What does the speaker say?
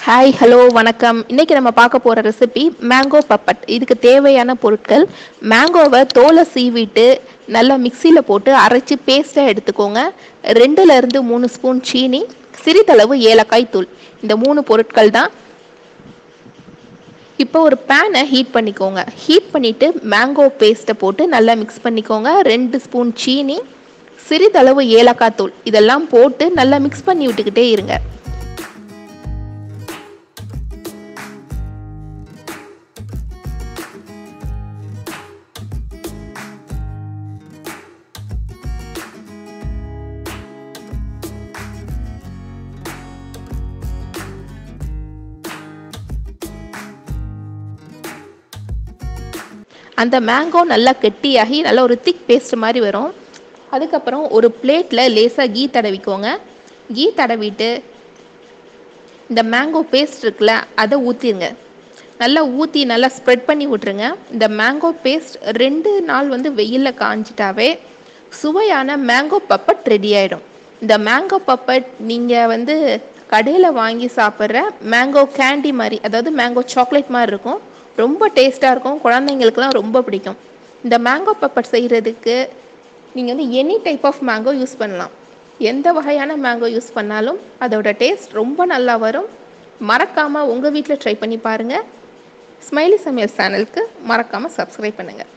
Hi hello வணக்கம். இன்னைக்கு நம்ம பார்க்க போகிற ரெசிபி மேங்கோ பப்பட். இதுக்கு தேவையான பொருட்கள்: மேங்கோவை தோலை சீவிட்டு நல்லா மிக்சியில் போட்டு அரைச்சி பேஸ்ட்டாக எடுத்துக்கோங்க. 2லேருந்து 3 ஸ்பூன் சீனி, சிறிதளவு ஏலக்காய் தூள். இந்த 3 பொருட்கள் தான். இப்போ ஒரு பேனை ஹீட் பண்ணிக்கோங்க. ஹீட் பண்ணிவிட்டு மேங்கோ பேஸ்ட்டை போட்டு நல்லா மிக்ஸ் பண்ணிக்கோங்க. 2 ஸ்பூன் சீனி, சிறிதளவு ஏலக்காய் தூள் இதெல்லாம் போட்டு நல்லா மிக்ஸ் பண்ணி விட்டுக்கிட்டே இருங்க. அந்த மேங்கோ நல்லா கெட்டியாகி நல்ல ஒரு திக் பேஸ்ட் மாதிரி வரும். அதுக்கப்புறம் ஒரு பிளேட்டில் லேசாக கீ தடவிக்கோங்க. கீ தடவிட்டு இந்த மேங்கோ பேஸ்ட் இருக்குல்ல, அதை ஊற்றிடுங்க. நல்லா ஊற்றி நல்லா ஸ்ப்ரெட் பண்ணி விட்ருங்க. இந்த மேங்கோ பேஸ்ட் 2 நாள் வெயிலில் காஞ்சிட்டாவே சுவையான மேங்கோ பப்பட் ரெடி ஆகிடும். இந்த மேங்கோ பப்பட் நீங்கள் கடையில் வாங்கி சாப்பிட்ற மேங்கோ கேண்டி மாதிரி, அதாவது மேங்கோ சாக்லேட் மாதிரி இருக்கும். ரொம்ப டேஸ்ட்டாக இருக்கும். குழந்தைங்களுக்குலாம் ரொம்ப பிடிக்கும். இந்த மேங்கோ பப்பட் செய்கிறதுக்கு நீங்கள் any type of mango use பண்ணலாம். எந்த வகையான மேங்கோ யூஸ் பண்ணாலும் அதோட டேஸ்ட் ரொம்ப நல்லா வரும். மறக்காமல் உங்கள் வீட்டில் ட்ரை பண்ணி பாருங்கள். ஸ்மைலி சமையல் சேனலுக்கு மறக்காமல் சப்ஸ்கிரைப் பண்ணுங்கள்.